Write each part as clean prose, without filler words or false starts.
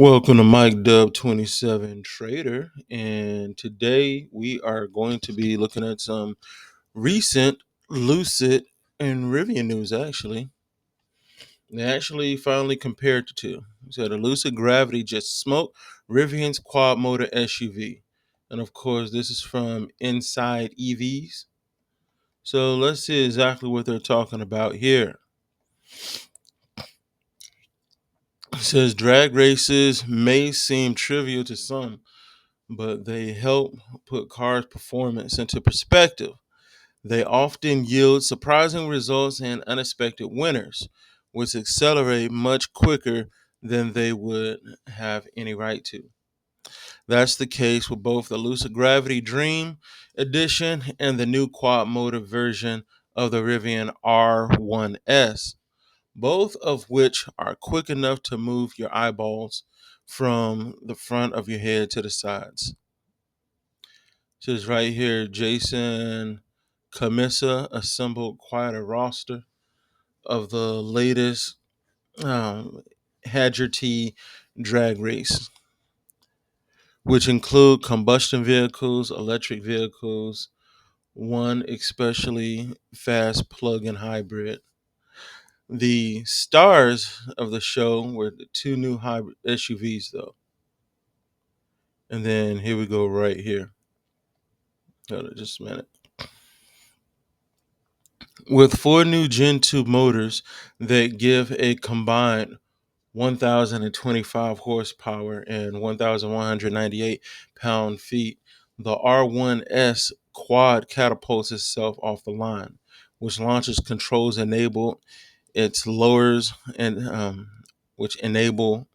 Welcome to Mike Dub 27 Trader, and today we are going to be looking at some recent Lucid and Rivian news. They finally compared the two. So the Lucid Gravity just smoked Rivian's quad motor SUV, and of course this is from Inside EVs. So let's see exactly what they're talking about here. It says drag races may seem trivial to some, but they help put cars' performance into perspective. They often yield surprising results and unexpected winners, which accelerate much quicker than they would have any right to. That's the case with both the Lucid Gravity Dream Edition and the new quad motor version of the Rivian R1S, both of which are quick enough to move your eyeballs from the front of your head to the sides. Says right here, Jason Camissa assembled quite a roster of the latest Hagerty drag race, which include combustion vehicles, electric vehicles, one especially fast plug-in hybrid. The stars of the show were the two new hybrid SUVs, though. And then here we go right here. Hold on just a minute. With four new Gen 2 motors that give a combined 1,025 horsepower and 1,198 pound-feet, the R1S quad catapults itself off the line, which launches controls enable it lowers and which enable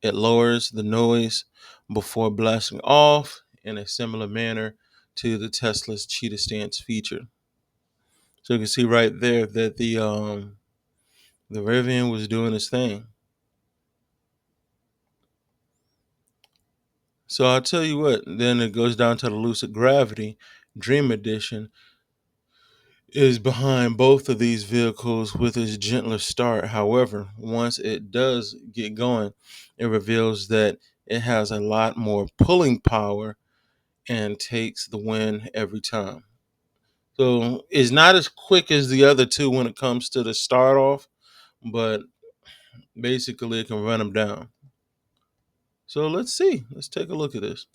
it lowers the noise before blasting off in a similar manner to the Tesla's Cheetah Stance feature. So you can see right there that the Rivian was doing its thing. So I'll tell you what, then it goes down to the Lucid Gravity Dream Edition is behind both of these vehicles with its gentler start. However, once it does get going, it reveals that it has a lot more pulling power and takes the win every time. So it's not as quick as the other two when it comes to the start off, but basically it can run them down. So let's see. Let's take a look at this.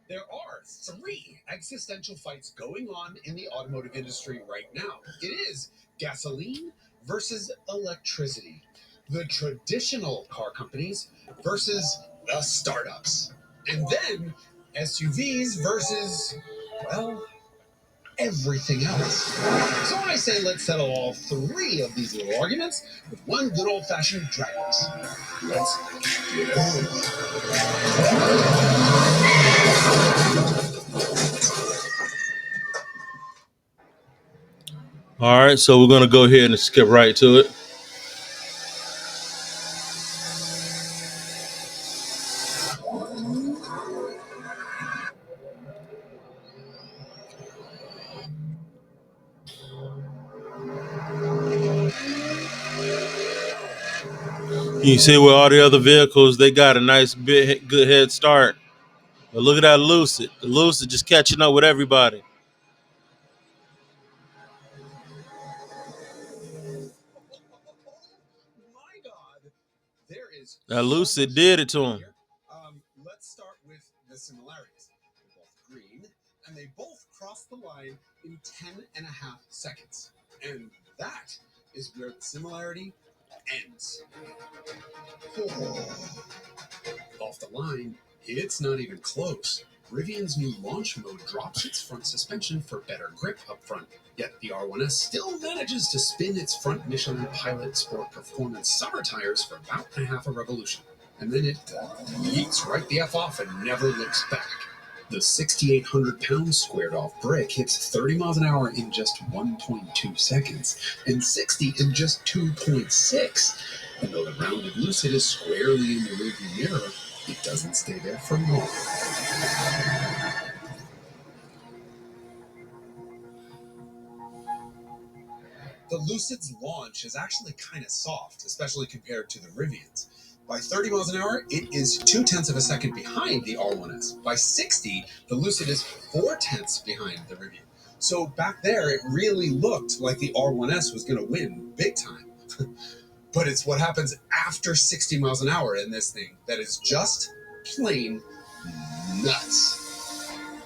There are three existential fights going on in the automotive industry right now. It is gasoline versus electricity, the traditional car companies versus the startups, and then SUVs versus, well, everything else. So I say let's settle all three of these little arguments with one good old-fashioned drag race. Let's get it. All right, so we're going to go ahead and skip right to it. You see where all the other vehicles, they got a nice bit good head start. But look at that Lucid. The Lucid just catching up with everybody. My God, there is That so Lucid much did it to him. here. Let's start with the similarities. They're both green, and they both cross the line in 10.5 seconds. And that is where the similarity ends. Off the line, it's not even close. Rivian's new launch mode drops its front suspension for better grip up front, yet the R1S still manages to spin its front Michelin Pilot Sport Performance summer tires for about a half a revolution. And then it yeets right the F off and never looks back. The 6,800 pounds squared off brick hits 30 miles an hour in just 1.2 seconds, and 60 in just 2.6. And though the rounded Lucid is squarely in the rearview mirror, it doesn't stay there for long. The Lucid's launch is actually kind of soft, especially compared to the Rivian's. By 30 miles an hour, it is 2 tenths of a second behind the R1S. By 60, the Lucid is 4 tenths behind the Rivian. So back there, it really looked like the R1S was going to win big time. But it's what happens after 60 miles an hour in this thing that is just plain nuts.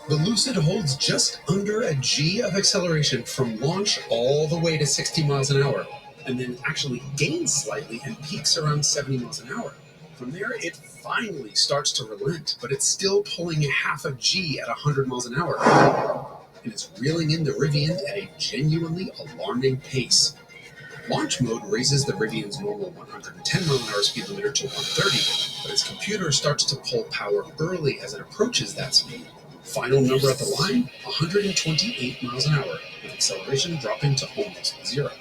The Lucid holds just under a G of acceleration from launch all the way to 60 miles an hour, and then actually gains slightly and peaks around 70 miles an hour. From there, it finally starts to relent, but it's still pulling half a G at 100 miles an hour, and it's reeling in the Rivian at a genuinely alarming pace. Launch mode raises the Rivian's normal 110 mile an hour speed limiter to 130, but its computer starts to pull power early as it approaches that speed. Final number at the line, 128 miles an hour, with acceleration dropping to almost zero.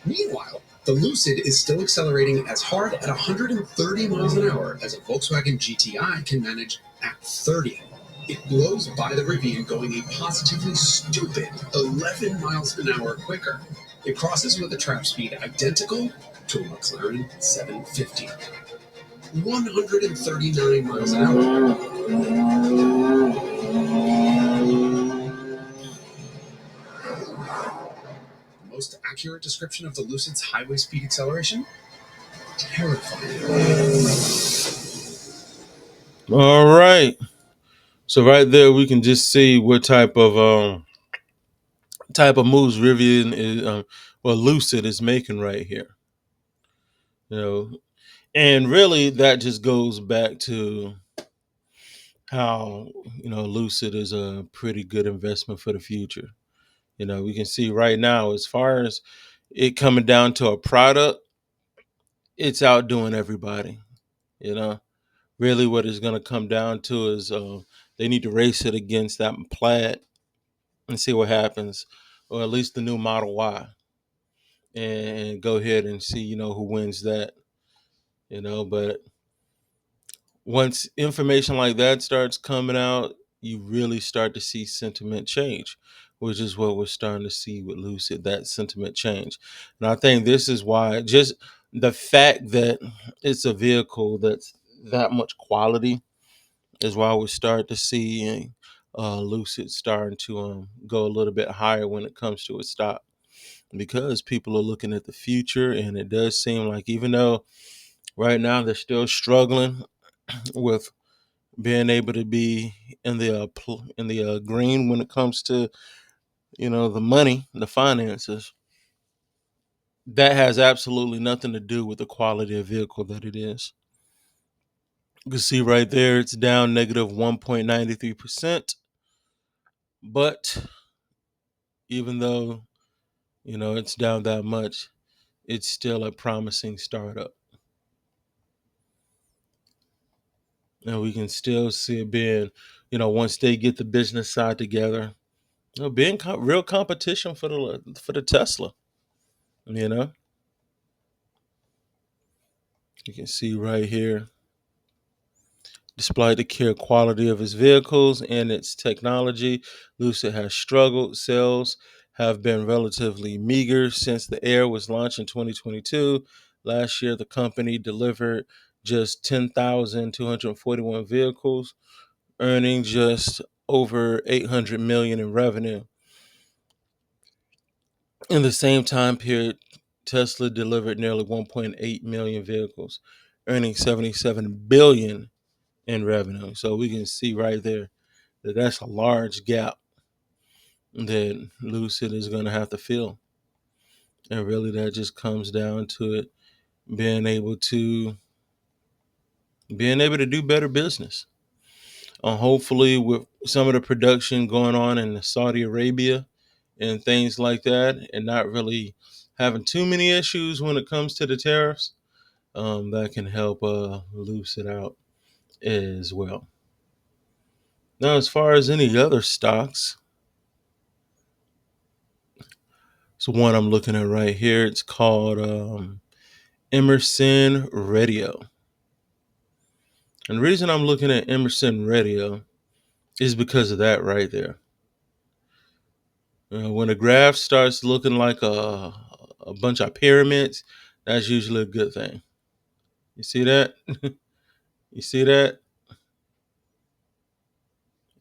Meanwhile, the Lucid is still accelerating as hard at 130 miles an hour as a Volkswagen GTI can manage at 30. It blows by the Rivian going a positively stupid 11 miles an hour quicker. It crosses with a trap speed identical to a McLaren 750. 139 miles an hour. Most accurate description of the Lucid's highway speed acceleration? Terrifying. All right. So right there, we can just see what type of moves Rivian is, Lucid is making right here. You know, and really that just goes back to how Lucid is a pretty good investment for the future. We can see right now, as far as it coming down to a product, it's outdoing everybody. You know, really, what it's going to come down to is they need to race it against that Plaid and see what happens, or at least the new Model Y, and go ahead and see who wins that. But once information like that starts coming out, you really start to see sentiment change, which is what we're starting to see with Lucid, that sentiment change. And I think this is why, just the fact that it's a vehicle that's that much quality, is why we start to see Lucid starting to go a little bit higher when it comes to its stock, because people are looking at the future. And it does seem like, even though right now they're still struggling with being able to be in the green when it comes to the money, the finances, that has absolutely nothing to do with the quality of vehicle that it is. You can see right there, it's down negative 1.93%. But even though it's down that much, it's still a promising startup, and we can still see it being, once they get the business side together, being real competition for the Tesla. You know, you can see right here, despite the care quality of its vehicles and its technology, Lucid has struggled. Sales have been relatively meager since the Air was launched in 2022. Last year, the company delivered just 10,241 vehicles, earning just over 800 million in revenue. In the same time period, Tesla delivered nearly 1.8 million vehicles, earning 77 billion in revenue. So we can see right there that that's a large gap that Lucid is going to have to fill. And really, that just comes down to it being able to do better business. Hopefully, with some of the production going on in Saudi Arabia and things like that, and not really having too many issues when it comes to the tariffs, that can help Lucid out as well. Now, as far as any other stocks, so one I'm looking at right here, it's called Emerson Radio. And the reason I'm looking at Emerson Radio is because of that right there. When a graph starts looking like a bunch of pyramids, that's usually a good thing. You see that? You see that?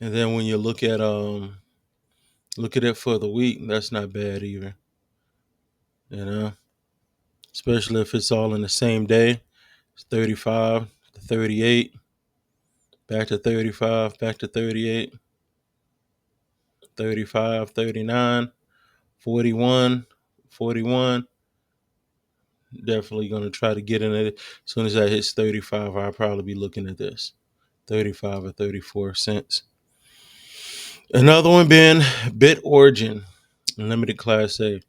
And then when you look at it for the week, that's not bad either. You know, especially if it's all in the same day. It's 35 to 38, back to 35, back to 38, 35, 39, 41, 41. Definitely going to try to get in it. As soon as that hits 35, I'll probably be looking at this 35 or 34 cents. Another one being Bit Origin, Limited Class A,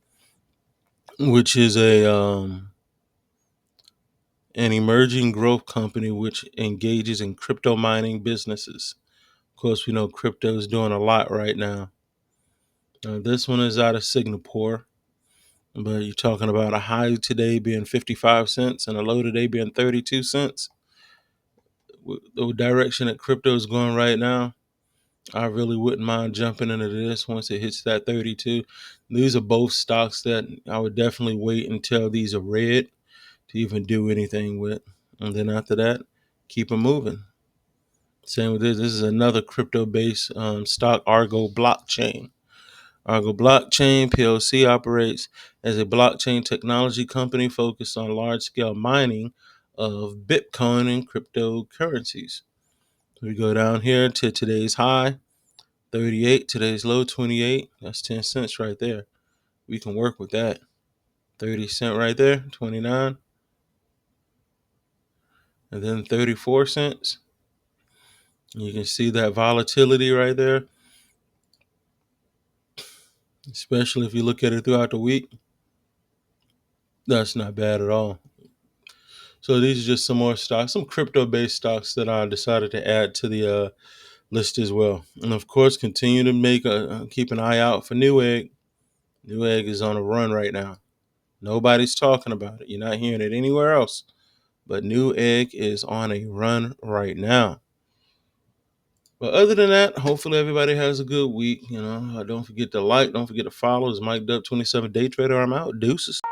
which is an emerging growth company which engages in crypto mining businesses. Of course, we know crypto is doing a lot right now. This one is out of Singapore, but you're talking about a high today being 55 cents and a low today being 32 cents. The direction that crypto is going right now, I really wouldn't mind jumping into this once it hits that 32. These are both stocks that I would definitely wait until these are red to even do anything with. And then after that, keep them moving. Same with this. This is another crypto-based stock, Argo Blockchain. Argo Blockchain PLC operates as a blockchain technology company focused on large-scale mining of Bitcoin and cryptocurrencies. We go down here to today's high, 38, today's low, 28. That's 10 cents right there. We can work with that. 30 cent right there, 29. And then 34 cents. You can see that volatility right there, especially if you look at it throughout the week. That's not bad at all. So these are just some more stocks, some crypto-based stocks that I decided to add to the list as well. And of course, continue to keep an eye out for Newegg. Newegg is on a run right now. Nobody's talking about it. You're not hearing it anywhere else. But Newegg is on a run right now. But other than that, hopefully everybody has a good week. Don't forget to like, don't forget to follow. It's Mike Dub 27 Day Trader. I'm out. Deuces.